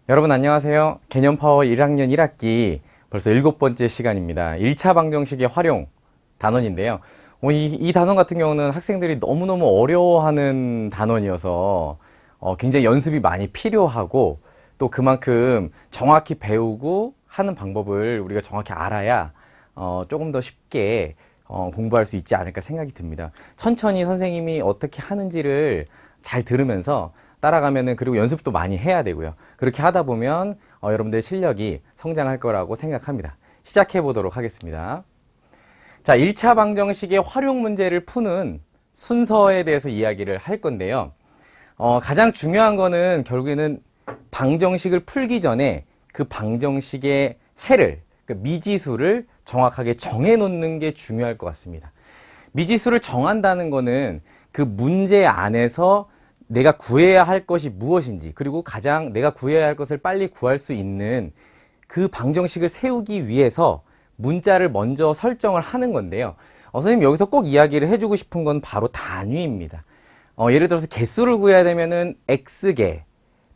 여러분 안녕하세요. 개념파워 1학년 1학기 벌써 7번째 시간입니다. 1차 방정식의 활용 단원인데요. 이 단원 같은 경우는 학생들이 너무너무 어려워하는 단원이어서 굉장히 연습이 많이 필요하고 또 그만큼 정확히 배우고 하는 방법을 우리가 정확히 알아야 조금 더 쉽게 공부할 수 있지 않을까 생각이 듭니다. 천천히 선생님이 어떻게 하는지를 잘 들으면서 따라가면은, 그리고 연습도 많이 해야 되고요. 그렇게 하다 보면 여러분들의 실력이 성장할 거라고 생각합니다. 시작해 보도록 하겠습니다. 자, 1차 방정식의 활용 문제를 푸는 순서에 대해서 이야기를 할 건데요. 가장 중요한 거는 결국에는 방정식을 풀기 전에 그 방정식의 해를, 그 미지수를 정확하게 정해 놓는 게 중요할 것 같습니다. 미지수를 정한다는 거는 그 문제 안에서 내가 구해야 할 것이 무엇인지, 그리고 가장 내가 구해야 할 것을 빨리 구할 수 있는 그 방정식을 세우기 위해서 문자를 먼저 설정을 하는 건데요. 선생님 여기서 꼭 이야기를 해주고 싶은 건 바로 단위입니다. 예를 들어서 개수를 구해야 되면은 X개,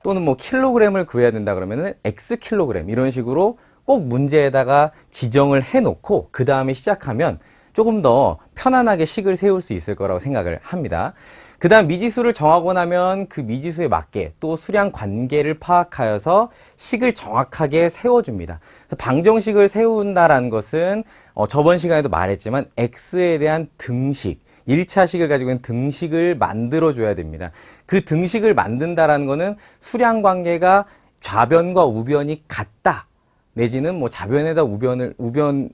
또는 뭐 킬로그램을 구해야 된다 그러면은 X킬로그램, 이런 식으로 꼭 문제에다가 지정을 해놓고 그 다음에 시작하면 조금 더 편안하게 식을 세울 수 있을 거라고 생각을 합니다. 그 다음 미지수를 정하고 나면 그 미지수에 맞게 또 수량 관계를 파악하여서 식을 정확하게 세워줍니다. 그래서 방정식을 세운다라는 것은 저번 시간에도 말했지만 X에 대한 등식, 1차 식을 가지고 있는 등식을 만들어줘야 됩니다. 그 등식을 만든다라는 것은 수량 관계가 좌변과 우변이 같다, 내지는 뭐 좌변에다 우변의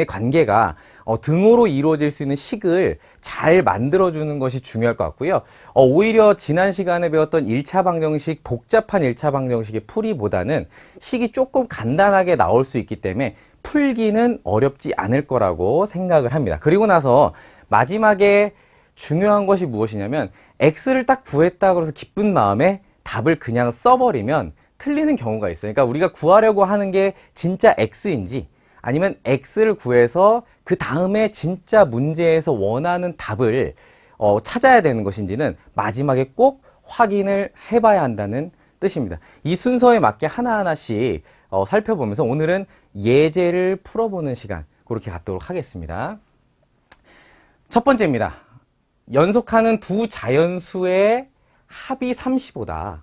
관계가 등호로 이루어질 수 있는 식을 잘 만들어주는 것이 중요할 것 같고요. 오히려 지난 시간에 배웠던 1차 방정식, 복잡한 1차 방정식의 풀이보다는 식이 조금 간단하게 나올 수 있기 때문에 풀기는 어렵지 않을 거라고 생각을 합니다. 그리고 나서 마지막에 중요한 것이 무엇이냐면, X를 딱 구했다 그래서 기쁜 마음에 답을 그냥 써버리면 틀리는 경우가 있어요. 그러니까 우리가 구하려고 하는 게 진짜 X인지, 아니면 X를 구해서 그 다음에 진짜 문제에서 원하는 답을 찾아야 되는 것인지는 마지막에 꼭 확인을 해봐야 한다는 뜻입니다. 이 순서에 맞게 하나하나씩 살펴보면서 오늘은 예제를 풀어보는 시간, 그렇게 갖도록 하겠습니다. 첫 번째입니다. 연속하는 두 자연수의 합이 35다.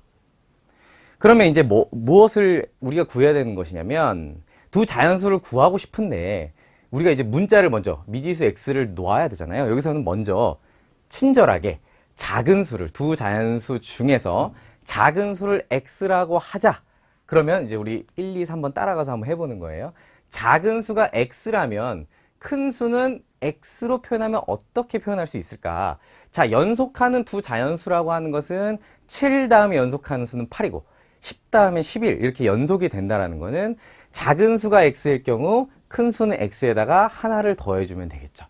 그러면 이제 무엇을 우리가 구해야 되는 것이냐면, 두 자연수를 구하고 싶은데 우리가 이제 문자를 먼저 미지수 X를 놓아야 되잖아요. 여기서는 먼저 친절하게 작은 수를, 두 자연수 중에서 작은 수를 X라고 하자. 그러면 이제 우리 1, 2, 3번 따라가서 한번 해보는 거예요. 작은 수가 X라면 큰 수는 X로 표현하면 어떻게 표현할 수 있을까? 자, 연속하는 두 자연수라고 하는 것은 7 다음에 연속하는 수는 8이고 10 다음에 11, 이렇게 연속이 된다는 거는 작은 수가 X일 경우 큰 수는 X에다가 하나를 더해주면 되겠죠.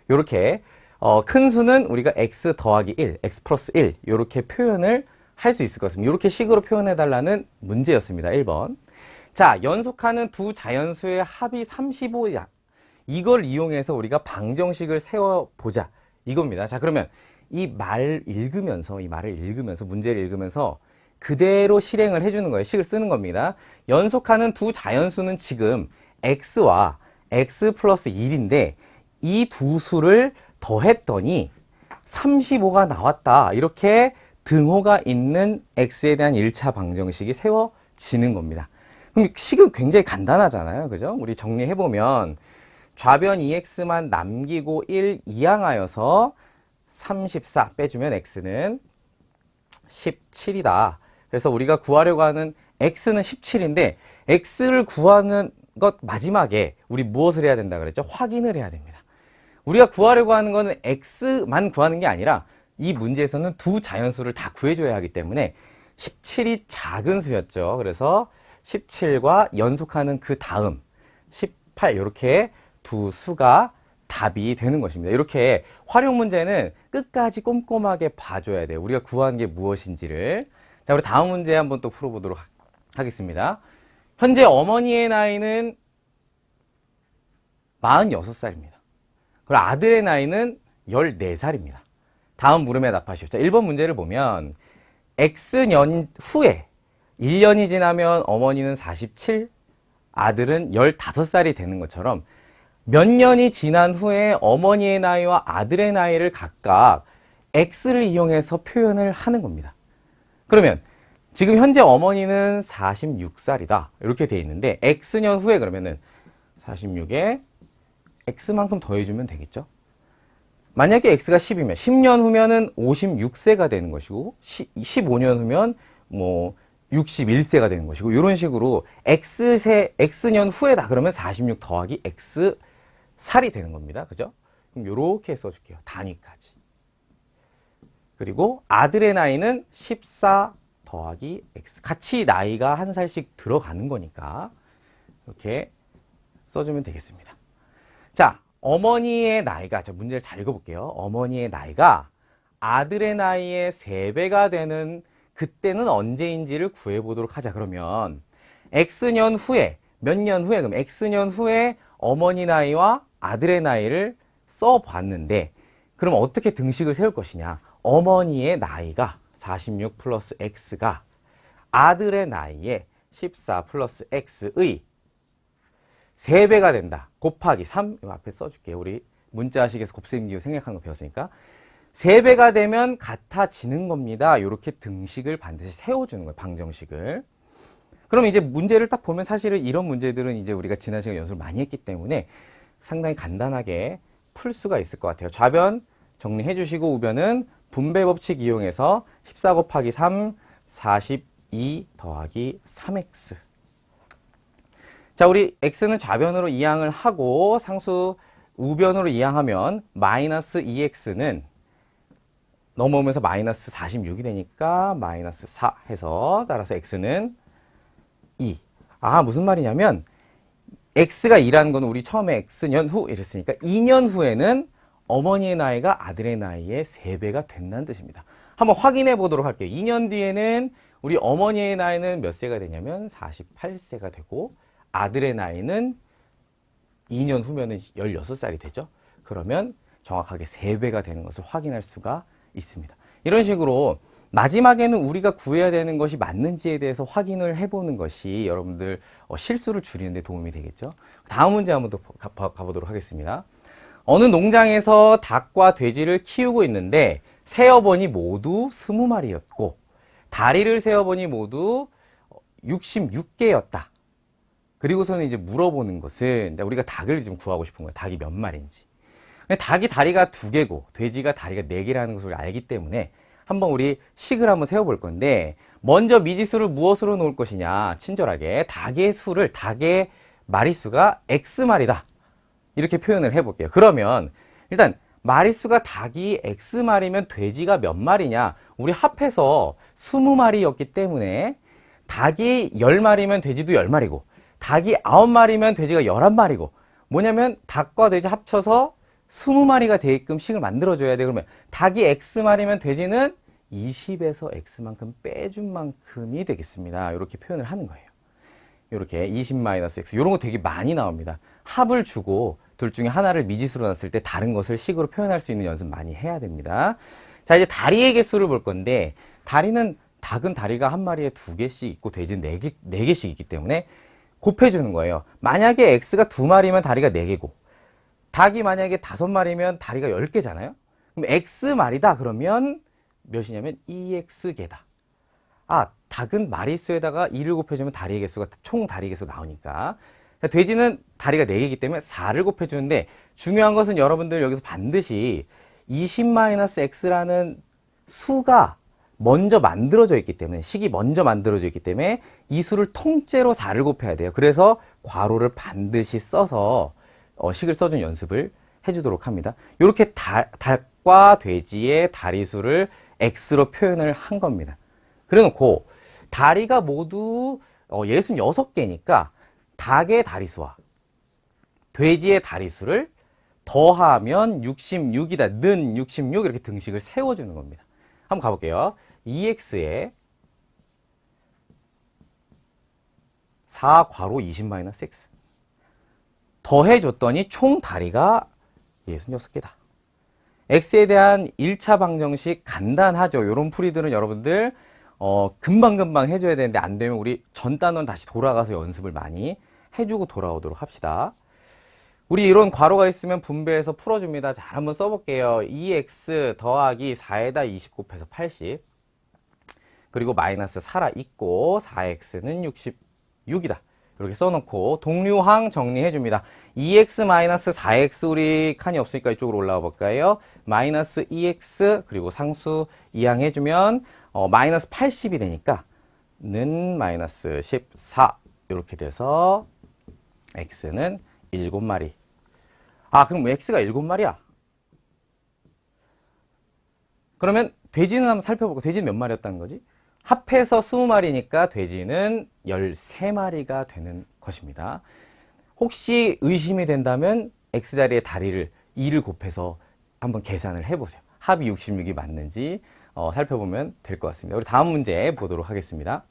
이렇게 큰 수는 우리가 X 더하기 1, X 플러스 1, 이렇게 표현을 할 수 있을 것 같습니다. 이렇게 식으로 표현해달라는 문제였습니다. 1번. 자, 연속하는 두 자연수의 합이 35야. 이걸 이용해서 우리가 방정식을 세워보자, 이겁니다. 자, 그러면 이 말을 읽으면서 문제를 읽으면서 그대로 실행을 해주는 거예요. 식을 쓰는 겁니다. 연속하는 두 자연수는 지금 X와 X 플러스 1인데 이 두 수를 더했더니 35가 나왔다. 이렇게 등호가 있는 X에 대한 1차 방정식이 세워지는 겁니다. 그럼 식은 굉장히 간단하잖아요. 그죠? 우리 정리해보면 좌변 2X만 남기고 1 이항하여서 34 빼주면 X는 17이다. 그래서 우리가 구하려고 하는 X는 17인데 X를 구하는 것 마지막에 우리 무엇을 해야 된다 그랬죠? 확인을 해야 됩니다. 우리가 구하려고 하는 거는 X만 구하는 게 아니라 이 문제에서는 두 자연수를 다 구해줘야 하기 때문에 17이 작은 수였죠. 그래서 17과 연속하는 그 다음 18, 이렇게 두 수가 답이 되는 것입니다. 이렇게 활용 문제는 끝까지 꼼꼼하게 봐줘야 돼요. 우리가 구한 게 무엇인지를. 자, 우리 다음 문제 한번 또 풀어보도록 하겠습니다. 현재 어머니의 나이는 46살입니다. 그리고 아들의 나이는 14살입니다. 다음 물음에 답하시오. 자, 1번 문제를 보면 X년 후에 1년이 지나면 어머니는 47, 아들은 15살이 되는 것처럼 몇 년이 지난 후에 어머니의 나이와 아들의 나이를 각각 X를 이용해서 표현을 하는 겁니다. 그러면 지금 현재 어머니는 46살이다. 이렇게 돼 있는데 X년 후에 그러면은 46에 X만큼 더해주면 되겠죠? 만약에 X가 10이면 10년 후면은 56세가 되는 것이고 15년 후면 뭐 61세가 되는 것이고 이런 식으로 X년 후에다 그러면 46 더하기 X살이 되는 겁니다. 그죠? 그럼 이렇게 써줄게요. 단위까지. 그리고 아들의 나이는 14 더하기 X. 같이 나이가 한 살씩 들어가는 거니까 이렇게 써주면 되겠습니다. 자, 어머니의 나이가, 자, 문제를 잘 읽어볼게요. 어머니의 나이가 아들의 나이의 3배가 되는 그때는 언제인지를 구해보도록 하자. 그러면 X년 후에, 몇 년 후에, 그럼 X년 후에 어머니 나이와 아들의 나이를 써봤는데 그럼 어떻게 등식을 세울 것이냐. 어머니의 나이가 46 플러스 X가 아들의 나이에 14 플러스 X의 3배가 된다. 곱하기 3, 이 앞에 써줄게요. 우리 문자식에서 곱셈기호 생략하는 거 배웠으니까. 3배가 되면 같아지는 겁니다. 이렇게 등식을 반드시 세워주는 거예요. 방정식을. 그럼 이제 문제를 딱 보면 사실은 이런 문제들은 이제 우리가 지난 시간에 연습을 많이 했기 때문에 상당히 간단하게 풀 수가 있을 것 같아요. 좌변 정리해 주시고 우변은 분배 법칙 이용해서 14 곱하기 3, 42 더하기 3x. 자, 우리 x는 좌변으로 이항을 하고 상수 우변으로 이항하면 마이너스 2x는 넘어오면서 마이너스 46이 되니까 마이너스 4 해서 따라서 x는 2. 아, 무슨 말이냐면 x가 2라는 건 우리 처음에 x년 후 이랬으니까 2년 후에는 어머니의 나이가 아들의 나이의 3배가 된다는 뜻입니다. 한번 확인해 보도록 할게요. 2년 뒤에는 우리 어머니의 나이는 몇 세가 되냐면 48세가 되고 아들의 나이는 2년 후면은 16살이 되죠. 그러면 정확하게 3배가 되는 것을 확인할 수가 있습니다. 이런 식으로 마지막에는 우리가 구해야 되는 것이 맞는지에 대해서 확인을 해보는 것이 여러분들 실수를 줄이는 데 도움이 되겠죠. 다음 문제 한번 더 가보도록 하겠습니다. 어느 농장에서 닭과 돼지를 키우고 있는데 세어보니 모두 20마리였고 다리를 세어보니 모두 66개였다. 그리고서는 이제 물어보는 것은 우리가 닭을 좀 구하고 싶은 거예요. 닭이 몇 마리인지. 닭이 다리가 2개고 돼지가 다리가 4개라는 것을 알기 때문에 한번 우리 식을 한번 세워볼 건데 먼저 미지수를 무엇으로 놓을 것이냐. 친절하게 닭의 마리수가 X마리다. 이렇게 표현을 해볼게요. 그러면 일단 마리수가 닭이 X마리면 돼지가 몇 마리냐. 우리 합해서 20마리였기 때문에 닭이 10마리면 돼지도 10마리고 닭이 9마리면 돼지가 11마리고 뭐냐면 닭과 돼지 합쳐서 20마리가 되게끔 식을 만들어줘야 돼. 그러면 닭이 X마리면 돼지는 20에서 X만큼 빼준 만큼이 되겠습니다. 이렇게 표현을 하는 거예요. 이렇게 20-X 이런 거 되게 많이 나옵니다. 합을 주고 둘 중에 하나를 미지수로 놨을 때 다른 것을 식으로 표현할 수 있는 연습 많이 해야 됩니다. 자, 이제 다리의 개수를 볼 건데 닭은 다리가 한 마리에 2개씩 있고 돼지는 4개씩 있기 때문에 곱해주는 거예요. 만약에 X가 2마리면 다리가 4개고 닭이 만약에 5마리면 다리가 10개잖아요. 그럼 X마리다 그러면 몇이냐면 2X개다. 아, 닭은 마리수에다가 2를 곱해주면 다리의 개수가 총 다리 개수 나오니까. 돼지는 다리가 4개이기 때문에 4를 곱해주는데 중요한 것은 여러분들 여기서 반드시 20-X라는 수가 먼저 만들어져 있기 때문에 식이 먼저 만들어져 있기 때문에 이 수를 통째로 4를 곱해야 돼요. 그래서 괄호를 반드시 써서 식을 써준 연습을 해주도록 합니다. 이렇게 닭과 돼지의 다리수를 X로 표현을 한 겁니다. 그래놓고 다리가 모두 66개니까 닭의 다리수와 돼지의 다리수를 더하면 66이다. 는 66 이렇게 등식을 세워주는 겁니다. 한번 가볼게요. 2x에 4 괄호 20-x 더해줬더니 총 다리가 66개다. x에 대한 1차 방정식 간단하죠. 이런 풀이들은 여러분들 금방금방 해줘야 되는데 안 되면 우리 전 단원 다시 돌아가서 연습을 많이 해주고 돌아오도록 합시다. 우리 이런 괄호가 있으면 분배해서 풀어줍니다. 자, 한번 써볼게요. 2x 더하기 4에다 20 곱해서 80. 그리고 마이너스 살아있고 4x는 66이다. 이렇게 써놓고 동류항 정리해줍니다. 2x 마이너스 4x 우리 칸이 없으니까 이쪽으로 올라와 볼까요? 마이너스 2x 그리고 상수 이항 해주면 마이너스 80이 되니까 는 마이너스 14 이렇게 돼서 x는 7마리. 아, 그럼 x가 7마리야? 그러면 돼지는 한번 살펴볼까? 돼지는 몇 마리였다는 거지? 합해서 20마리니까 돼지는 13마리가 되는 것입니다. 혹시 의심이 된다면 x자리에 다리를 2를 곱해서 한번 계산을 해보세요. 합이 66이 맞는지 살펴보면 될 것 같습니다. 우리 다음 문제 보도록 하겠습니다.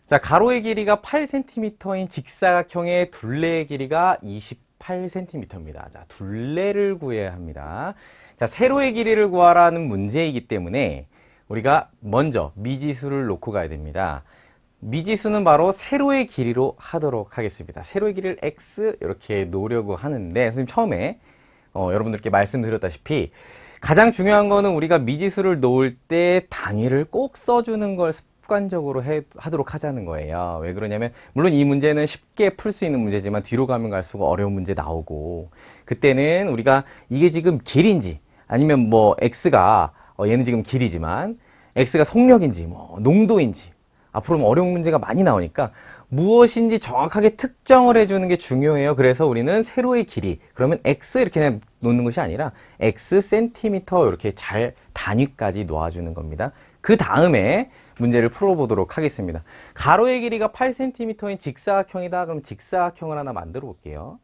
자, 가로의 길이가 8cm인 직사각형의 둘레의 길이가 28cm입니다. 자, 둘레를 구해야 합니다. 자, 세로의 길이를 구하라는 문제이기 때문에 우리가 먼저 미지수를 놓고 가야 됩니다. 미지수는 바로 세로의 길이로 하도록 하겠습니다. 세로의 길이를 x 이렇게 놓으려고 하는데 선생님 처음에 여러분들께 말씀드렸다시피 가장 중요한 거는 우리가 미지수를 놓을 때 단위를 꼭 써주는 걸 습관적으로 하도록 하자는 거예요. 왜 그러냐면 물론 이 문제는 쉽게 풀 수 있는 문제지만 뒤로 가면 갈수록 어려운 문제 나오고 그때는 우리가 이게 지금 길인지 아니면 뭐 x가 얘는 지금 길이지만 x가 속력인지 뭐 농도인지 앞으로는 어려운 문제가 많이 나오니까 무엇인지 정확하게 특정을 해주는 게 중요해요. 그래서 우리는 세로의 길이 그러면 x 이렇게 그냥 놓는 것이 아니라 x 센티미터 이렇게 잘 단위까지 놓아주는 겁니다. 그 다음에 문제를 풀어보도록 하겠습니다. 가로의 길이가 8cm인 직사각형이다. 그럼 직사각형을 하나 만들어 볼게요.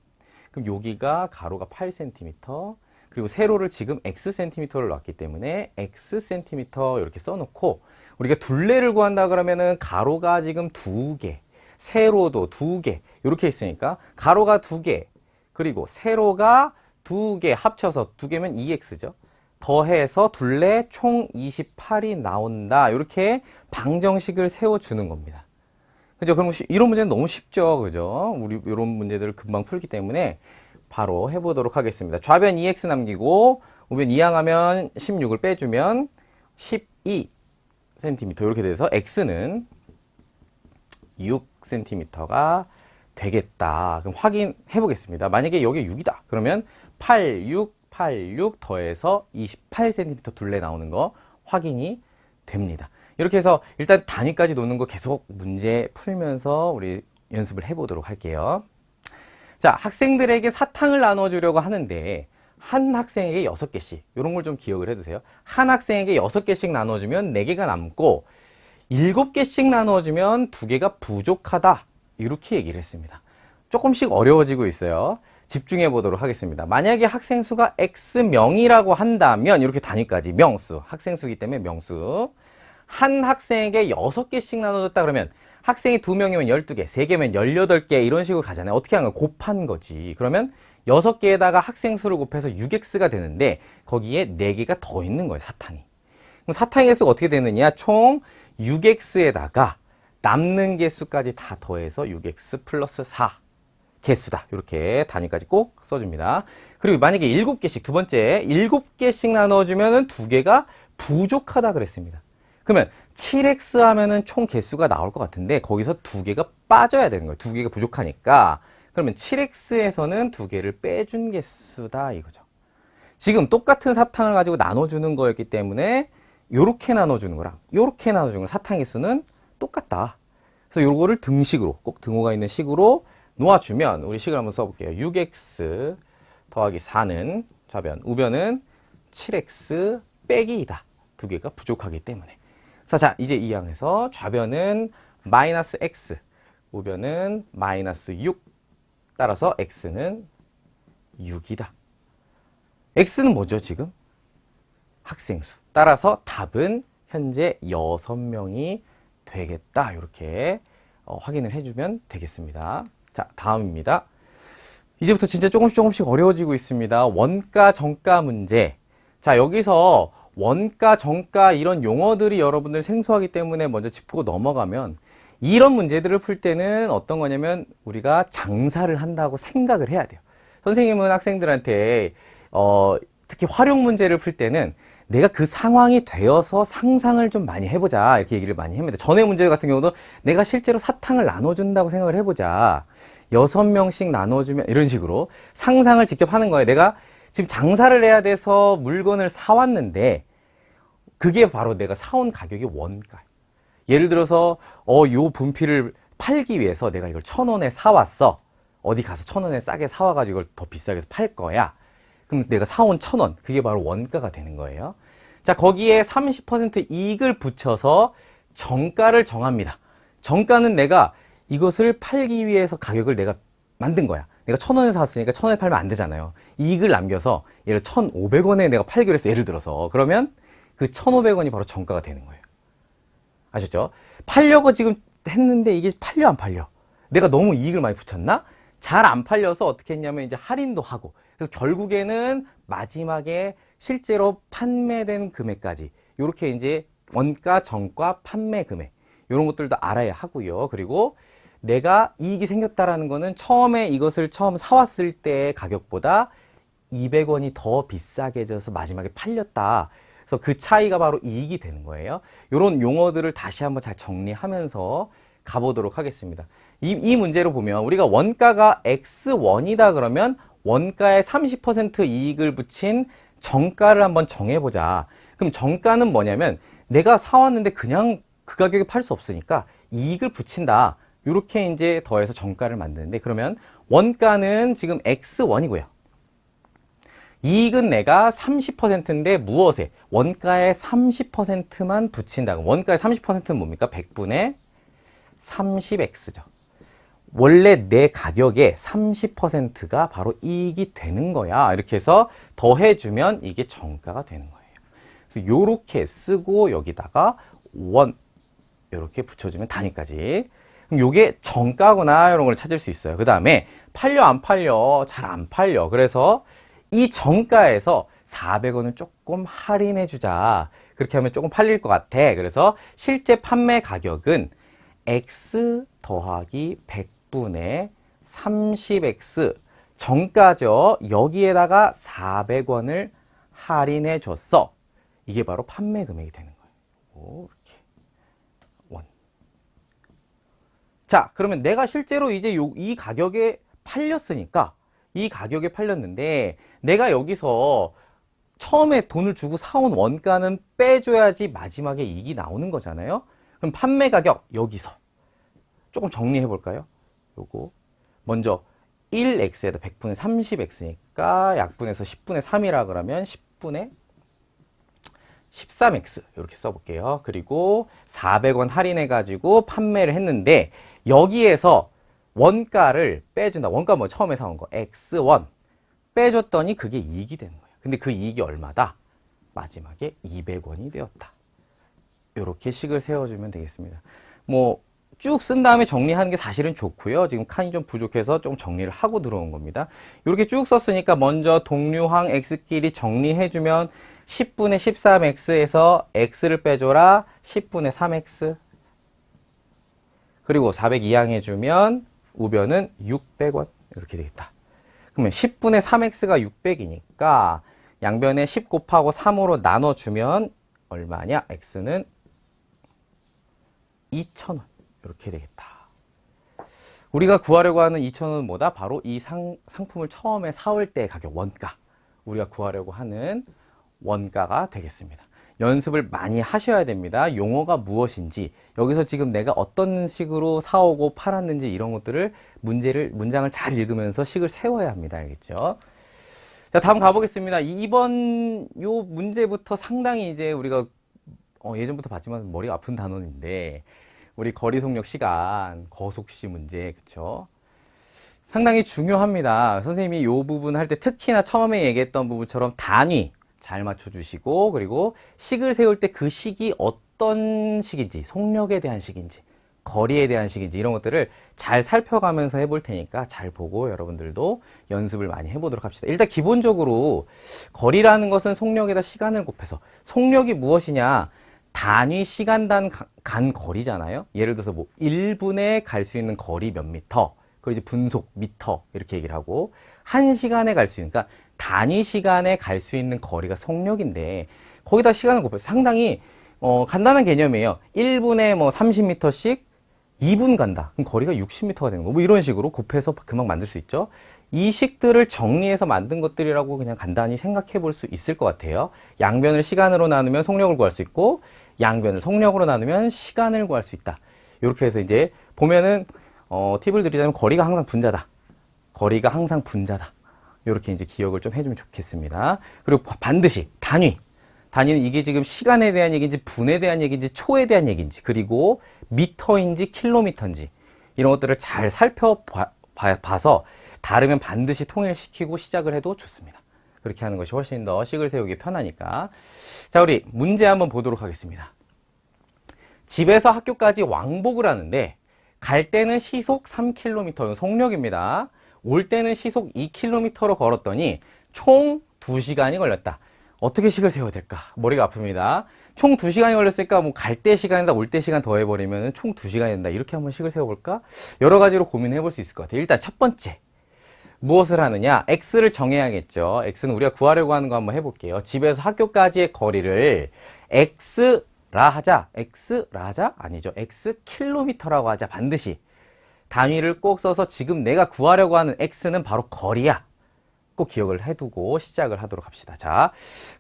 그럼 여기가 가로가 8cm 그리고 세로를 지금 x 센티미터를 놨기 때문에 x 센티미터 이렇게 써놓고 우리가 둘레를 구한다 그러면은 가로가 지금 2개, 세로도 2개 이렇게 있으니까 가로가 2개 그리고 세로가 2개 합쳐서 2개면 2x죠. 더해서 둘레 총 28이 나온다. 이렇게 방정식을 세워주는 겁니다. 그죠? 그럼 이런 문제는 너무 쉽죠. 그죠? 우리 이런 문제들을 금방 풀기 때문에 바로 해보도록 하겠습니다. 좌변 2x 남기고 우변 이항하면 16을 빼주면 12cm 이렇게 돼서 x는 6cm가 되겠다. 그럼 확인해 보겠습니다. 만약에 여기 6이다. 그러면 8, 6, 8, 6 더해서 28cm 둘레 나오는 거 확인이 됩니다. 이렇게 해서 일단 단위까지 놓는 거 계속 문제 풀면서 우리 연습을 해보도록 할게요. 자, 학생들에게 사탕을 나눠주려고 하는데 한 학생에게 6개씩 이런 걸 좀 기억을 해두세요. 한 학생에게 6개씩 나눠주면 4개가 남고 7개씩 나눠주면 2개가 부족하다. 이렇게 얘기를 했습니다. 조금씩 어려워지고 있어요. 집중해 보도록 하겠습니다. 만약에 학생 수가 x명이라고 한다면 이렇게 단위까지 명수, 학생 수이기 때문에 명수. 한 학생에게 6개씩 나눠줬다 그러면 학생이 2명이면 12개, 3개면 18개 이런 식으로 가잖아요. 어떻게 하는 거야? 곱한 거지. 그러면 6개에다가 학생 수를 곱해서 6x가 되는데 거기에 4개가 더 있는 거예요. 사탕이. 그럼 사탕의 개수가 어떻게 되느냐? 총 6x에다가 남는 개수까지 다 더해서 6x 플러스 4 개수다. 이렇게 단위까지 꼭 써줍니다. 그리고 만약에 7개씩, 두 번째 7개씩 나눠주면 2개가 부족하다 그랬습니다. 그러면 7x 하면은 총 개수가 나올 것 같은데 거기서 2개가 빠져야 되는 거예요. 2개가 부족하니까. 그러면 7x에서는 2개를 빼준 개수다 이거죠. 지금 똑같은 사탕을 가지고 나눠주는 거였기 때문에 요렇게 나눠주는 거랑 요렇게 나눠주는 거 사탕 개수는 똑같다. 그래서 요거를 등식으로 꼭 등호가 있는 식으로 놓아주면 우리 식을 한번 써볼게요. 6x 더하기 4는 좌변, 우변은 7x 빼기 2다. 2개가 부족하기 때문에. 자, 이제 이 항에서 좌변은 마이너스 x, 우변은 마이너스 6. 따라서 x는 6이다. x는 뭐죠, 지금? 학생수. 따라서 답은 현재 6명이 되겠다. 이렇게 확인을 해주면 되겠습니다. 자, 다음입니다. 이제부터 진짜 조금씩 어려워지고 있습니다. 원가, 정가 문제. 자, 여기서 원가, 정가 이런 용어들이 여러분들 생소하기 때문에 먼저 짚고 넘어가면 이런 문제들을 풀 때는 어떤 거냐면 우리가 장사를 한다고 생각을 해야 돼요. 선생님은 학생들한테 특히 활용 문제를 풀 때는 내가 그 상황이 되어서 상상을 좀 많이 해보자 이렇게 얘기를 많이 합니다. 전에 문제 같은 경우도 내가 실제로 사탕을 나눠준다고 생각을 해보자. 6명씩 나눠주면 이런 식으로 상상을 직접 하는 거예요. 내가 지금 장사를 해야 돼서 물건을 사왔는데 그게 바로 내가 사온 가격이 원가예요. 예를 들어서 요 분필을 팔기 위해서 내가 이걸 1,000원에 사왔어. 어디 가서 1,000원에 싸게 사와가지고 이걸 더 비싸게 해서 팔 거야. 그럼 내가 사온 1,000원, 그게 바로 원가가 되는 거예요. 자, 거기에 30% 이익을 붙여서 정가를 정합니다. 정가는 내가 이것을 팔기 위해서 가격을 내가 만든 거야. 내가 1,000원에 샀으니까 1,000원에 팔면 안 되잖아요. 이익을 남겨서 예를 1,500원에 내가 팔기로 했어. 예를 들어서. 그러면 그 1,500원이 바로 정가가 되는 거예요. 아셨죠? 팔려고 지금 했는데 이게 팔려 안 팔려? 내가 너무 이익을 많이 붙였나? 잘 안 팔려서 어떻게 했냐면 이제 할인도 하고 그래서 결국에는 마지막에 실제로 판매된 금액까지 이렇게 이제 원가, 정가, 판매 금액 이런 것들도 알아야 하고요. 그리고 내가 이익이 생겼다라는 거는 처음에 이것을 처음 사왔을 때의 가격보다 200원이 더 비싸게 져서 마지막에 팔렸다. 그래서 그 차이가 바로 이익이 되는 거예요. 이런 용어들을 다시 한번 잘 정리하면서 가보도록 하겠습니다. 이 문제로 보면 우리가 원가가 X1이다 그러면 원가에 30% 이익을 붙인 정가를 한번 정해보자. 그럼 정가는 뭐냐면 내가 사왔는데 그냥 그 가격에 팔 수 없으니까 이익을 붙인다. 이렇게 이제 더해서 정가를 만드는데 그러면 원가는 지금 X1이고요. 이익은 내가 30%인데 무엇에? 원가의 30%만 붙인다. 원가의 30%는 뭡니까? 100분의 30X죠. 원래 내 가격의 30%가 바로 이익이 되는 거야. 이렇게 해서 더해주면 이게 정가가 되는 거예요. 그래서 요렇게 쓰고 여기다가 원 이렇게 붙여주면 단위까지. 그럼 요게 정가구나 이런 걸 찾을 수 있어요. 그 다음에 팔려 안 팔려? 잘 안 팔려. 그래서 이 정가에서 400원을 조금 할인해 주자. 그렇게 하면 조금 팔릴 것 같아. 그래서 실제 판매 가격은 X 더하기 100분의 30X 정가죠. 여기에다가 400원을 할인해 줬어. 이게 바로 판매 금액이 되는 거예요. 이렇게 원. 자, 그러면 내가 실제로 이제 이 가격에 팔렸으니까 이 가격에 팔렸는데 내가 여기서 처음에 돈을 주고 사온 원가는 빼줘야지 마지막에 이익이 나오는 거잖아요. 그럼 판매 가격 여기서 조금 정리해 볼까요? 요거 먼저 1x에다 100분의 30x니까 약분해서 10분의 3이라 그러면 10분의 13x 이렇게 써볼게요. 그리고 400원 할인해 가지고 판매를 했는데 여기에서 원가를 빼준다. 원가 뭐 처음에 사온 거 x1 빼줬더니 그게 이익이 되는 거예요. 근데 그 이익이 얼마다? 마지막에 200원이 되었다. 이렇게 식을 세워주면 되겠습니다. 뭐 쭉 쓴 다음에 정리하는 게 사실은 좋고요. 지금 칸이 좀 부족해서 좀 정리를 하고 들어온 겁니다. 이렇게 쭉 썼으니까 먼저 동류항 x끼리 정리해주면 10분의 13x에서 x를 빼줘라. 10분의 3x 그리고 402항 해주면 우변은 600원 이렇게 되겠다. 그러면 10분의 3x가 600이니까 양변에 10 곱하고 3으로 나눠주면 얼마냐? x는 2,000원 이렇게 되겠다. 우리가 구하려고 하는 2,000원은 뭐다? 바로 이 상품을 처음에 사올 때 가격 원가. 우리가 구하려고 하는 원가가 되겠습니다. 연습을 많이 하셔야 됩니다. 용어가 무엇인지 여기서 지금 내가 어떤 식으로 사오고 팔았는지 이런 것들을 문장을 잘 읽으면서 식을 세워야 합니다. 알겠죠? 자, 다음 가보겠습니다. 이번 요 문제부터 상당히 이제 우리가 예전부터 봤지만 머리가 아픈 단원인데 우리 거리 속력 시간 거속시 문제 그쵸? 상당히 중요합니다. 선생님이 이 부분 할 때 특히나 처음에 얘기했던 부분처럼 단위 잘 맞춰주시고 그리고 식을 세울 때 그 식이 어떤 식인지 속력에 대한 식인지 거리에 대한 식인지 이런 것들을 잘 살펴가면서 해볼 테니까 잘 보고 여러분들도 연습을 많이 해보도록 합시다. 일단 기본적으로 거리라는 것은 속력에다 시간을 곱해서, 속력이 무엇이냐? 단위 시간단 간 거리잖아요. 예를 들어서 뭐 1분에 갈 수 있는 거리 몇 미터, 그걸 이제 분속 미터 이렇게 얘기를 하고, 1시간에 갈 수 있는, 그러니까 단위 시간에 갈 수 있는 거리가 속력인데 거기다 시간을 곱해서 상당히 간단한 개념이에요. 1분에 뭐 30m씩 2분 간다. 그럼 거리가 60m가 되는 거. 뭐 이런 식으로 곱해서 금방 만들 수 있죠. 이 식들을 정리해서 만든 것들이라고 그냥 간단히 생각해 볼 수 있을 것 같아요. 양변을 시간으로 나누면 속력을 구할 수 있고, 양변을 속력으로 나누면 시간을 구할 수 있다. 이렇게 해서 이제 보면은 팁을 드리자면 거리가 항상 분자다. 거리가 항상 분자다. 이렇게 이제 기억을 좀 해주면 좋겠습니다. 그리고 반드시 단위. 단위는 이게 지금 시간에 대한 얘기인지 분에 대한 얘기인지 초에 대한 얘기인지, 그리고 미터인지 킬로미터인지 이런 것들을 잘 살펴봐서 다르면 반드시 통일시키고 시작을 해도 좋습니다. 그렇게 하는 것이 훨씬 더 식을 세우기 편하니까. 자, 우리 문제 한번 보도록 하겠습니다. 집에서 학교까지 왕복을 하는데 갈 때는 시속 3km, 속력입니다. 올 때는 시속 2km로 걸었더니 총 2시간이 걸렸다. 어떻게 식을 세워야 될까? 머리가 아픕니다. 총 2시간이 걸렸으니까 뭐 갈 때 시간에다 올 때 시간 더해버리면 총 2시간이 된다. 이렇게 한번 식을 세워볼까? 여러 가지로 고민해 볼 수 있을 것 같아요. 일단 첫 번째, 무엇을 하느냐? X를 정해야겠죠. X는 우리가 구하려고 하는 거 한번 해볼게요. 집에서 학교까지의 거리를 X라 하자. X라 하자? 아니죠. X 킬로미터라고 하자. 반드시. 단위를 꼭 써서 지금 내가 구하려고 하는 X는 바로 거리야. 꼭 기억을 해두고 시작을 하도록 합시다. 자,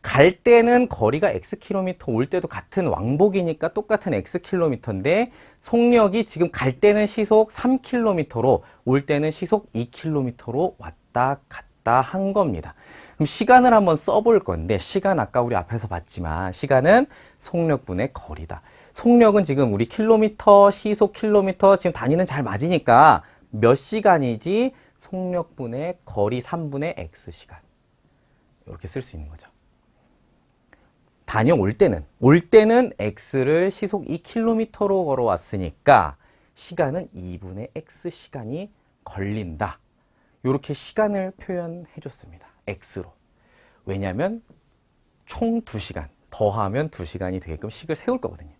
갈 때는 거리가 X킬로미터, 올 때도 같은 왕복이니까 똑같은 X킬로미터인데 속력이 지금 갈 때는 시속 3km로 올 때는 시속 2km로 왔다 갔다 한 겁니다. 그럼 시간을 한번 써볼 건데, 시간 아까 우리 앞에서 봤지만 시간은 속력분의 거리다. 속력은 지금 우리 킬로미터, 시속 킬로미터 지금 단위는 잘 맞으니까 몇 시간이지? 속력분의 거리 3분의 X시간. 이렇게 쓸 수 있는 거죠. 단위 올 때는 X를 시속 2km로 걸어왔으니까 시간은 2분의 X시간이 걸린다. 이렇게 시간을 표현해 줬습니다. X로. 왜냐하면 총 2시간, 더하면 2시간이 되게끔 식을 세울 거거든요.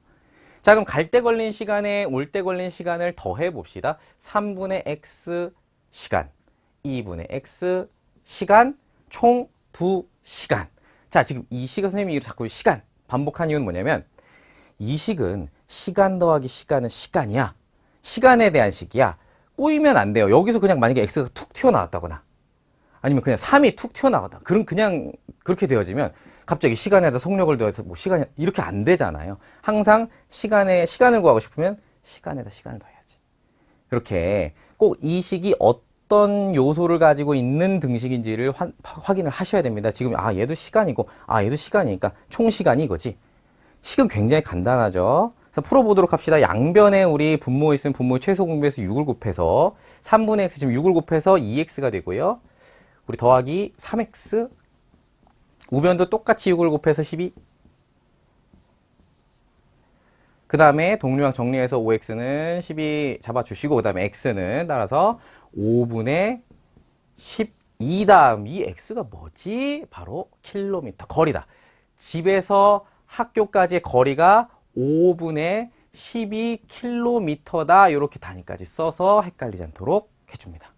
자, 그럼 갈 때 걸린 시간에 올 때 걸린 시간을 더해 봅시다. 3분의 X 시간, 2분의 X 시간, 총 2시간. 자, 지금 이 식을 선생님이 자꾸 시간 반복한 이유는 뭐냐면, 이 식은 시간 더하기 시간은 시간이야. 시간에 대한 식이야. 꼬이면 안 돼요. 여기서 그냥 만약에 X가 툭 튀어나왔다거나 아니면 그냥 3이 툭 튀어나왔다. 그럼 그냥 그렇게 되어지면 갑자기 시간에다 속력을 더해서 뭐 시간이 이렇게 안 되잖아요. 항상 시간을 구하고 싶으면 시간에다 시간을 더해야지. 그렇게 꼭 이 식이 어떤 요소를 가지고 있는 등식인지를 확인을 하셔야 됩니다. 지금 얘도 시간이고 얘도 시간이니까 총 시간이 이거지. 식은 굉장히 간단하죠. 그래서 풀어보도록 합시다. 양변에 우리 분모 있으면 분모의 최소 공배수 6을 곱해서 3분의 x, 지금 6을 곱해서 2x가 되고요. 우리 더하기 3x, 우변도 똑같이 6을 곱해서 12. 그 다음에 동류항 정리해서 5x는 12 잡아주시고, 그 다음에 x는 따라서 5분의 12 다음 이 x가 뭐지? 바로 킬로미터, 거리다. 집에서 학교까지의 거리가 5분의 12km다. 이렇게 단위까지 써서 헷갈리지 않도록 해줍니다.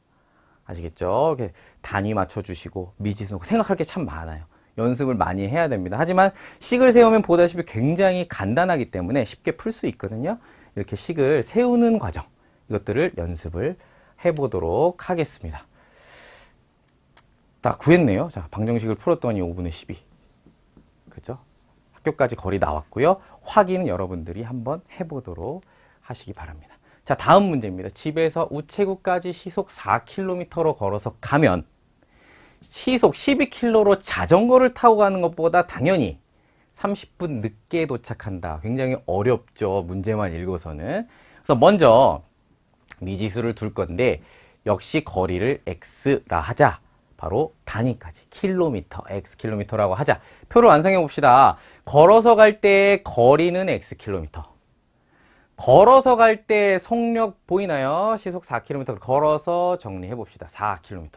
아시겠죠? 이렇게 단위 맞춰주시고 미지수 생각할 게 참 많아요. 연습을 많이 해야 됩니다. 하지만 식을 세우면 보다시피 굉장히 간단하기 때문에 쉽게 풀 수 있거든요. 이렇게 식을 세우는 과정, 이것들을 연습을 해보도록 하겠습니다. 다 구했네요. 자, 방정식을 풀었더니 5분의 12. 그죠? 학교까지 거리 나왔고요. 확인은 여러분들이 한번 해보도록 하시기 바랍니다. 자, 다음 문제입니다. 집에서 우체국까지 시속 4km로 걸어서 가면 시속 12km로 자전거를 타고 가는 것보다 당연히 30분 늦게 도착한다. 굉장히 어렵죠. 문제만 읽어서는. 그래서 먼저 미지수를 둘 건데 역시 거리를 x라 하자. 바로 단위까지 킬로미터, x킬로미터라고 하자. 표를 완성해 봅시다. 걸어서 갈 때 거리는 x킬로미터. 걸어서 갈 때 속력 보이나요? 시속 4km 걸어서 정리해 봅시다. 4km.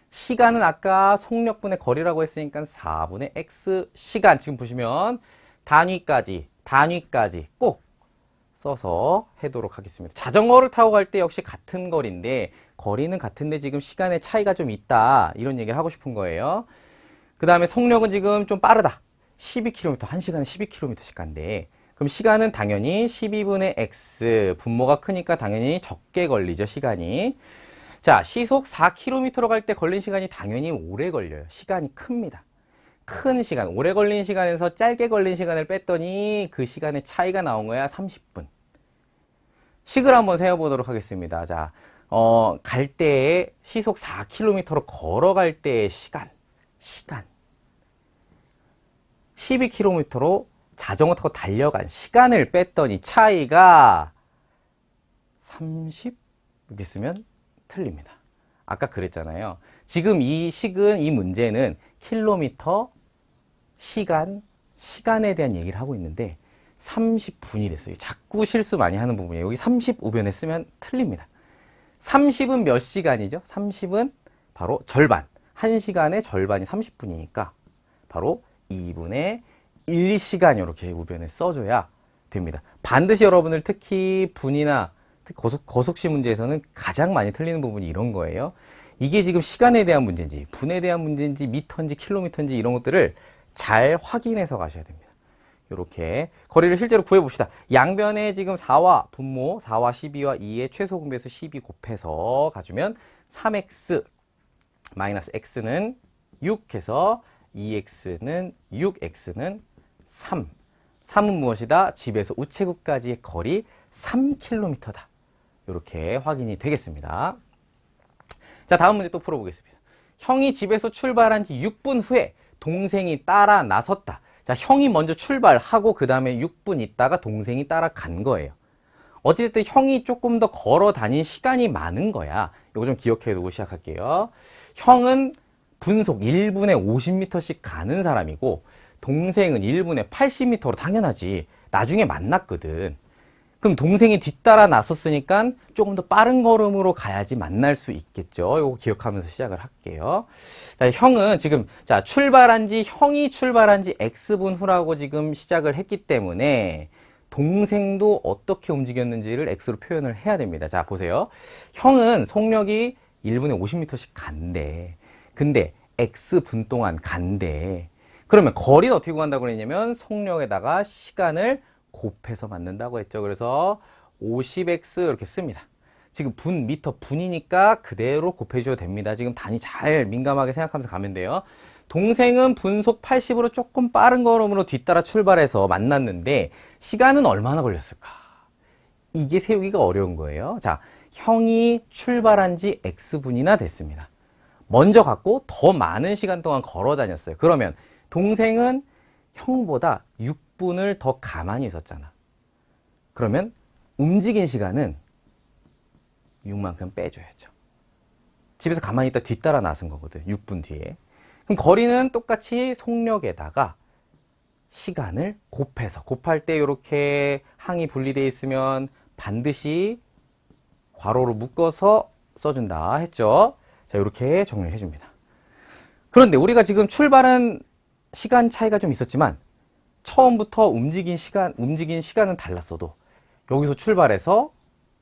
시간은 아까 속력분의 거리라고 했으니까 4분의 x 시간. 지금 보시면 단위까지 꼭 써서 해도록 하겠습니다. 자전거를 타고 갈 때 역시 같은 거리인데 거리는 같은데 지금 시간의 차이가 좀 있다. 이런 얘기를 하고 싶은 거예요. 그 다음에 속력은 지금 좀 빠르다. 12km, 1시간에 12km씩 간대. 그럼 시간은 당연히 12분의 x. 분모가 크니까 당연히 적게 걸리죠, 시간이. 자, 시속 4km로 갈 때 걸린 시간이 당연히 오래 걸려요. 시간이 큽니다. 큰 시간, 오래 걸린 시간에서 짧게 걸린 시간을 뺐더니 그 시간의 차이가 나온 거야, 30분. 식을 한번 세어보도록 하겠습니다. 자, 갈 때의 시속 4km로 걸어갈 때의 시간. 12km로 자전거 타고 달려간 시간을 뺐더니 차이가 30? 이렇게 쓰면 틀립니다. 아까 그랬잖아요. 지금 이 식은, 이 문제는 킬로미터, 시간에 대한 얘기를 하고 있는데 30분이랬어요. 자꾸 실수 많이 하는 부분이에요. 여기 30 우변에 쓰면 틀립니다. 30은 몇 시간이죠? 30은 바로 절반. 1시간의 절반이 30분이니까 바로 2분의 1시간 이렇게 우변에 써줘야 됩니다. 반드시 여러분들 특히 분이나 거속시 문제에서는 가장 많이 틀리는 부분이 이런 거예요. 이게 지금 시간에 대한 문제인지 분에 대한 문제인지 미터인지 킬로미터인지 이런 것들을 잘 확인해서 가셔야 됩니다. 이렇게 거리를 실제로 구해봅시다. 양변에 지금 4와 분모 4와 12와 2의 최소 분배수 12 곱해서 가주면 3x 마이너스 x는 6 해서 2x는 6x는 3. 3은 무엇이다? 집에서 우체국까지의 거리 3km다. 이렇게 확인이 되겠습니다. 자, 다음 문제 또 풀어보겠습니다. 형이 집에서 출발한 지 6분 후에 동생이 따라 나섰다. 자, 형이 먼저 출발하고 그 다음에 6분 있다가 동생이 따라간 거예요. 어찌됐든 형이 조금 더 걸어 다닌 시간이 많은 거야. 이거 좀 기억해 두고 시작할게요. 형은 분속 1분에 50m씩 가는 사람이고 동생은 1분에 80m로 당연하지. 나중에 만났거든. 그럼 동생이 뒤따라 나섰으니까 조금 더 빠른 걸음으로 가야지 만날 수 있겠죠. 이거 기억하면서 시작을 할게요. 자, 형은 지금 형이 출발한 지 X분 후라고 지금 시작을 했기 때문에 동생도 어떻게 움직였는지를 X로 표현을 해야 됩니다. 자, 보세요. 형은 속력이 1분에 50m씩 간대. 근데 X분 동안 간대. 그러면 거리는 어떻게 구한다고 그랬냐면 속력에다가 시간을 곱해서 만든다고 했죠. 그래서 50x 이렇게 씁니다. 지금 분, 미터, 분이니까 그대로 곱해줘도 됩니다. 지금 단위 잘 민감하게 생각하면서 가면 돼요. 동생은 분속 80으로 조금 빠른 걸음으로 뒤따라 출발해서 만났는데 시간은 얼마나 걸렸을까? 이게 세우기가 어려운 거예요. 자, 형이 출발한 지 x분이나 됐습니다. 먼저 갔고 더 많은 시간 동안 걸어 다녔어요. 그러면 동생은 형보다 6분을 더 가만히 있었잖아. 그러면 움직인 시간은 6만큼 빼줘야죠. 집에서 가만히 있다 뒤따라 나선 거거든. 6분 뒤에. 그럼 거리는 똑같이 속력에다가 시간을 곱해서 곱할 때 이렇게 항이 분리되어 있으면 반드시 괄호로 묶어서 써준다 했죠. 자, 이렇게 정리를 해줍니다. 그런데 우리가 지금 출발은 시간 차이가 좀 있었지만 처음부터 움직인 시간은 달랐어도 여기서 출발해서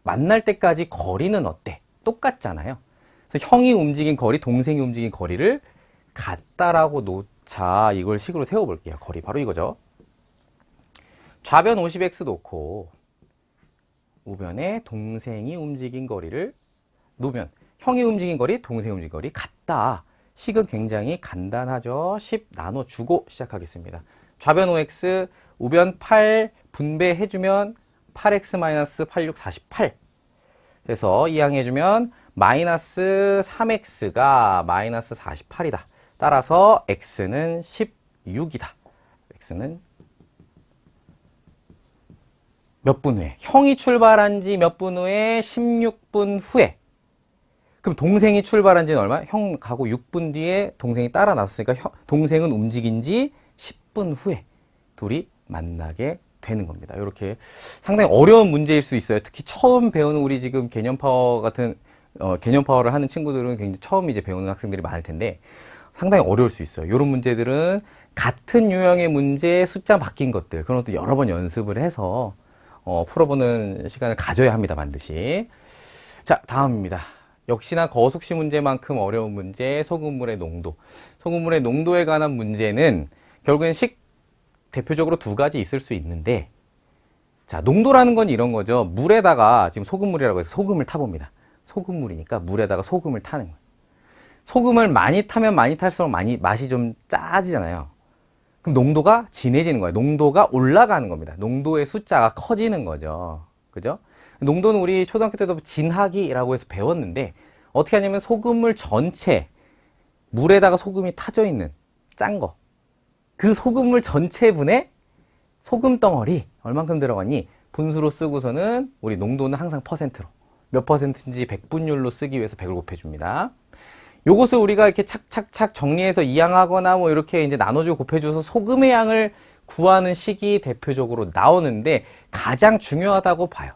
만날 때까지 거리는 어때? 똑같잖아요. 그래서 형이 움직인 거리, 동생이 움직인 거리를 같다라고 놓자. 이걸 식으로 세워볼게요. 거리 바로 이거죠. 좌변 50x 놓고 우변에 동생이 움직인 거리를 놓으면 형이 움직인 거리, 동생이 움직인 거리 같다. 식은 굉장히 간단하죠. 10 나눠주고 시작하겠습니다. 좌변 5x, 우변 8 분배해주면 8x-86, 48. 그래서 이항해주면 마이너스 3x가 마이너스 48이다. 따라서 x는 16이다. x는 몇 분 후에? 형이 출발한 지 몇 분 후에? 16분 후에. 그럼 동생이 출발한 지는 얼마? 형 가고 6분 뒤에 동생이 따라 나섰으니까 동생은 움직인 지 10분 후에 둘이 만나게 되는 겁니다. 이렇게 상당히 어려운 문제일 수 있어요. 특히 처음 배우는 우리 지금 개념 파워 같은 개념 파워를 하는 친구들은 굉장히 처음 이제 배우는 학생들이 많을 텐데 상당히 어려울 수 있어요. 이런 문제들은 같은 유형의 문제에 숫자 바뀐 것들 그런 것도 여러 번 연습을 해서 풀어보는 시간을 가져야 합니다. 반드시. 자, 다음입니다. 역시나 거숙시 문제만큼 어려운 문제, 소금물의 농도. 소금물의 농도에 관한 문제는 결국엔 대표적으로 두 가지 있을 수 있는데, 자, 농도라는 건 이런 거죠. 물에다가 지금 소금물이라고 해서 소금을 타봅니다. 소금물이니까 물에다가 소금을 타는 거예요. 소금을 많이 타면 많이 탈수록 맛이 좀 짜지잖아요. 그럼 농도가 진해지는 거예요. 농도가 올라가는 겁니다. 농도의 숫자가 커지는 거죠. 그죠? 농도는 우리 초등학교 때도 진하기라고 해서 배웠는데 어떻게 하냐면 소금물 전체 물에다가 소금이 타져 있는 짠 거. 그 소금물 전체 분의 소금 덩어리 얼만큼 들어가니 분수로 쓰고서는 우리 농도는 항상 퍼센트로 몇 퍼센트인지 백분율로 쓰기 위해서 100을 곱해줍니다. 요것을 우리가 이렇게 착착착 정리해서 이항하거나 뭐 이렇게 이제 나눠주고 곱해줘서 소금의 양을 구하는 식이 대표적으로 나오는데 가장 중요하다고 봐요.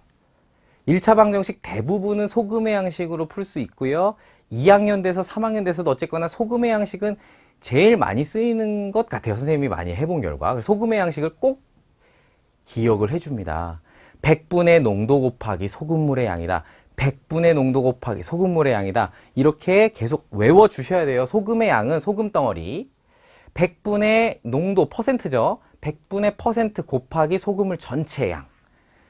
1차 방정식 대부분은 소금의 양식으로 풀 수 있고요. 2학년 돼서 3학년 돼서도 어쨌거나 소금의 양식은 제일 많이 쓰이는 것 같아요. 선생님이 많이 해본 결과. 소금의 양식을 꼭 기억을 해줍니다. 100분의 농도 곱하기 소금물의 양이다. 100분의 농도 곱하기 소금물의 양이다. 이렇게 계속 외워주셔야 돼요. 소금의 양은 소금 덩어리. 100분의 농도 퍼센트죠. 100분의 퍼센트 곱하기 소금물 전체 양.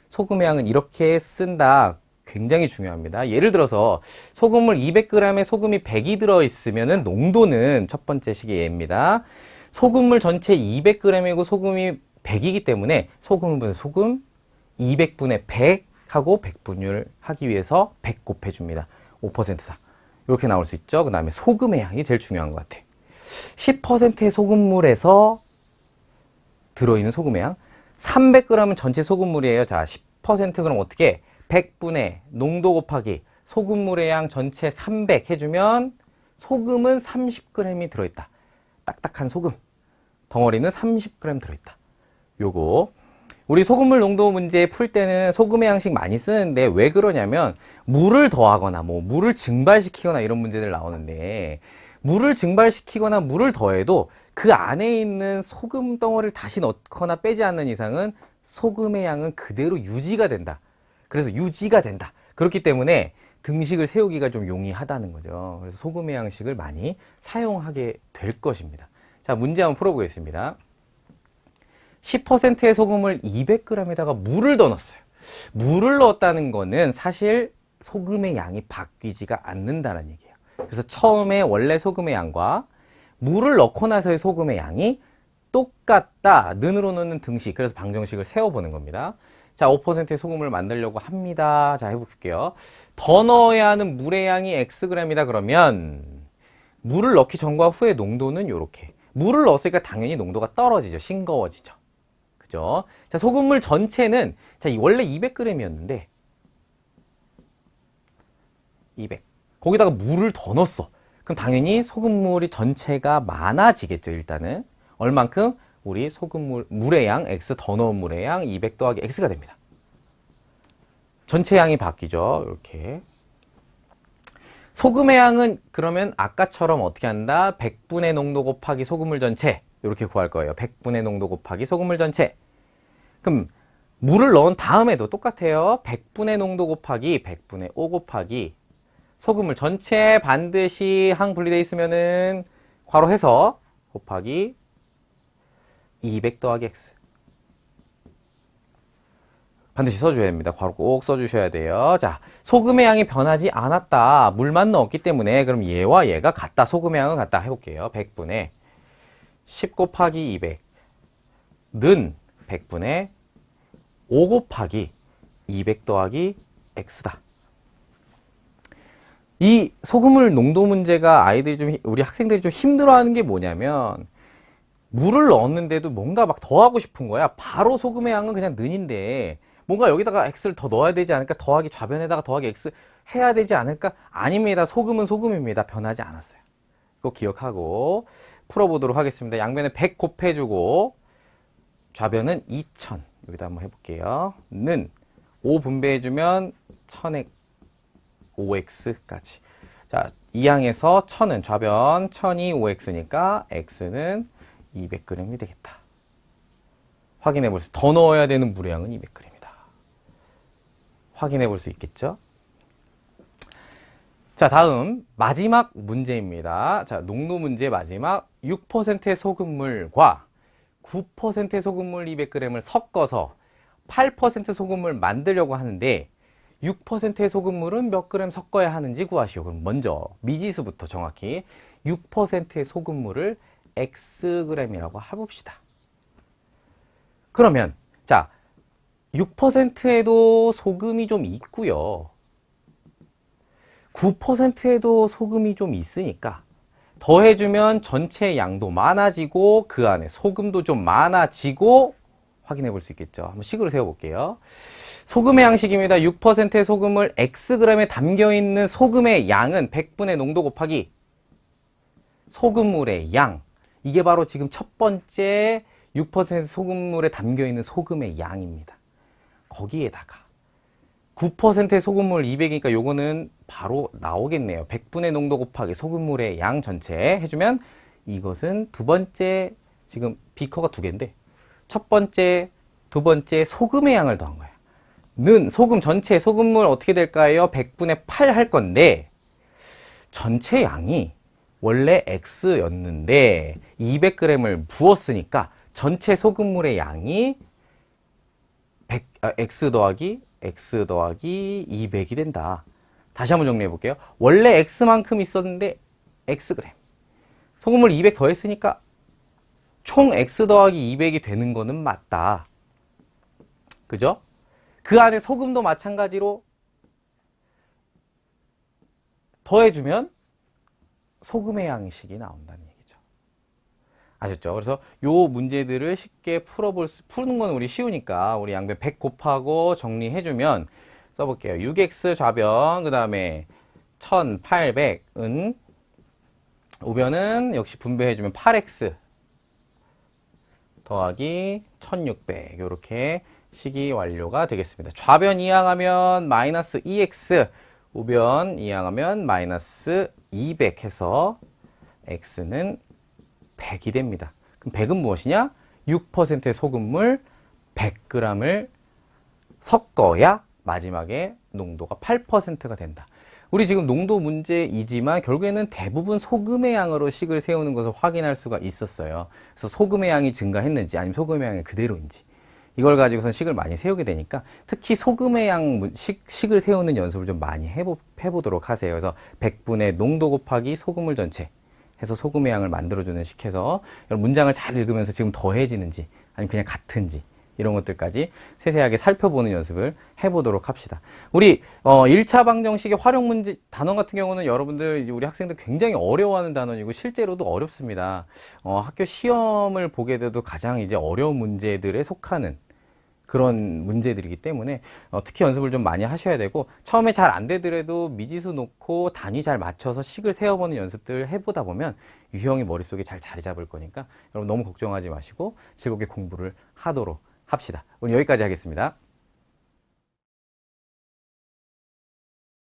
소금의 양은 이렇게 쓴다. 굉장히 중요합니다. 예를 들어서 소금물 200g에 소금이 100이 들어있으면 농도는 첫 번째 식의 예입니다. 소금물 전체 200g이고 소금이 100이기 때문에 소금분의 소금 200분의 100 하고 100분율 하기 위해서 100 곱해줍니다. 5%다. 이렇게 나올 수 있죠. 그 다음에 소금의 양이 제일 중요한 것 같아. 10%의 소금물에서 들어있는 소금의 양 300g은 전체 소금물이에요. 자, 10% 그럼 어떻게 100분의 농도 곱하기 소금물의 양 전체 300 해주면 소금은 30g이 들어있다. 딱딱한 소금 덩어리는 30g 들어있다. 요거 우리 소금물 농도 문제 풀 때는 소금의 양식 많이 쓰는데 왜 그러냐면 물을 더하거나 뭐 물을 증발시키거나 이런 문제들 나오는데 물을 증발시키거나 물을 더해도 그 안에 있는 소금 덩어리를 다시 넣거나 빼지 않는 이상은 소금의 양은 그대로 유지가 된다. 그래서 유지가 된다. 그렇기 때문에 등식을 세우기가 좀 용이하다는 거죠. 그래서 소금의 양식을 많이 사용하게 될 것입니다. 자, 문제 한번 풀어보겠습니다. 10%의 소금을 200g에다가 물을 더 넣었어요. 물을 넣었다는 거는 사실 소금의 양이 바뀌지가 않는다는 얘기예요. 그래서 처음에 원래 소금의 양과 물을 넣고 나서의 소금의 양이 똑같다. 는으로 넣는 등식. 그래서 방정식을 세워보는 겁니다. 자, 5%의 소금을 만들려고 합니다. 자, 해볼게요. 더 넣어야 하는 물의 양이 Xg이다. 그러면 물을 넣기 전과 후의 농도는 이렇게. 물을 넣었으니까 당연히 농도가 떨어지죠. 싱거워지죠. 그죠? 자, 소금물 전체는 자, 원래 200g이었는데 200. 거기다가 물을 더 넣었어. 그럼 당연히 소금물이 전체가 많아지겠죠. 일단은 얼만큼? 우리 물의 양 X 더 넣은 물의 양 200 더하기 X가 됩니다. 전체 양이 바뀌죠. 이렇게. 소금의 양은 그러면 아까처럼 어떻게 한다? 100분의 농도 곱하기 소금물 전체 이렇게 구할 거예요. 100분의 농도 곱하기 소금물 전체. 그럼 물을 넣은 다음에도 똑같아요. 100분의 농도 곱하기 100분의 5 곱하기 소금물 전체 반드시 항 분리되어 있으면은 괄호해서 곱하기 200 더하기 X. 반드시 써줘야 됩니다. 괄호 꼭 써주셔야 돼요. 자, 소금의 양이 변하지 않았다. 물만 넣었기 때문에 그럼 얘와 얘가 같다. 소금의 양은 같다. 해볼게요. 100분의 10 곱하기 200는 100분의 5 곱하기 200 더하기 X다. 이 소금물 농도 문제가 우리 학생들이 좀 힘들어하는 게 뭐냐면 물을 넣었는데도 뭔가 막 더 하고 싶은 거야. 바로 소금의 양은 그냥 는인데 뭔가 여기다가 X를 더 넣어야 되지 않을까? 더하기 좌변에다가 더하기 X 해야 되지 않을까? 아닙니다. 소금은 소금입니다. 변하지 않았어요. 꼭 기억하고 풀어보도록 하겠습니다. 양변에 100 곱해주고 좌변은 2000. 여기다 한번 해볼게요. 는 5 분배해주면 1000의 5x까지. 자, 이 항에서 1000은 좌변 1000이 5x니까 x는 200g이 되겠다. 확인해 볼 수, 더 넣어야 되는 물의 양은 200g이다. 확인해 볼 수 있겠죠? 자, 다음 마지막 문제입니다. 자, 농도 문제 마지막 6%의 소금물과 9%의 소금물 200g을 섞어서 8% 소금물 만들려고 하는데 6%의 소금물은 몇 그램 섞어야 하는지 구하시오. 그럼 먼저 미지수부터 정확히 6%의 소금물을 Xg이라고 해봅시다. 그러면 자, 6%에도 소금이 좀 있고요. 9%에도 소금이 좀 있으니까 더해주면 전체 양도 많아지고 그 안에 소금도 좀 많아지고 확인해 볼 수 있겠죠. 한번 식으로 세워볼게요. 소금의 양식입니다. 6%의 소금을 Xg에 담겨있는 소금의 양은 100분의 농도 곱하기 소금물의 양. 이게 바로 지금 첫 번째 6% 소금물에 담겨있는 소금의 양입니다. 거기에다가 9%의 소금물 200이니까 요거는 바로 나오겠네요. 100분의 농도 곱하기 소금물의 양 전체 해주면 이것은 두 번째, 지금 비커가 두 개인데 첫 번째, 두 번째 소금의 양을 더한 거예요. 는 소금 전체 소금물 어떻게 될까요? 100분의 8 할 건데 전체 양이 원래 X였는데 200g을 부었으니까 전체 소금물의 양이 X 더하기 200이 된다. 다시 한번 정리해 볼게요. 원래 X만큼 있었는데 Xg. 소금물 200 더했으니까 총 X 더하기 200이 되는 거는 맞다. 그죠? 그 안에 소금도 마찬가지로 더해주면 소금의 양식이 나온다는 얘기죠. 아셨죠? 그래서 요 문제들을 쉽게 푸는 건 우리 쉬우니까 우리 양변 100 곱하고 정리해주면 써볼게요. 6x 좌변, 그 다음에 1800은 우변은 역시 분배해주면 8x 더하기 1600 이렇게 식이 완료가 되겠습니다. 좌변 이항하면 마이너스 2x, 우변 이항하면 마이너스 200 해서 x는 100이 됩니다. 그럼 100은 무엇이냐? 6%의 소금물 100g을 섞어야 마지막에 농도가 8%가 된다. 우리 지금 농도 문제이지만 결국에는 대부분 소금의 양으로 식을 세우는 것을 확인할 수가 있었어요. 그래서 소금의 양이 증가했는지 아니면 소금의 양이 그대로인지 이걸 가지고선 식을 많이 세우게 되니까 특히 소금의 양 식을 세우는 연습을 좀 많이 해보도록 하세요. 그래서 100분의 농도 곱하기 소금물 전체 해서 소금의 양을 만들어주는 식해서 문장을 잘 읽으면서 지금 더해지는지 아니면 그냥 같은지 이런 것들까지 세세하게 살펴보는 연습을 해보도록 합시다. 우리 1차 방정식의 활용 문제 단원 같은 경우는 여러분들 우리 학생들 굉장히 어려워하는 단원이고 실제로도 어렵습니다. 학교 시험을 보게 돼도 가장 이제 어려운 문제들에 속하는 그런 문제들이기 때문에 특히 연습을 좀 많이 하셔야 되고 처음에 잘 안 되더라도 미지수 놓고 단위 잘 맞춰서 식을 세워보는 연습들 해보다 보면 유형이 머릿속에 잘 자리 잡을 거니까 여러분 너무 걱정하지 마시고 즐겁게 공부를 하도록 합시다. 오늘 여기까지 하겠습니다.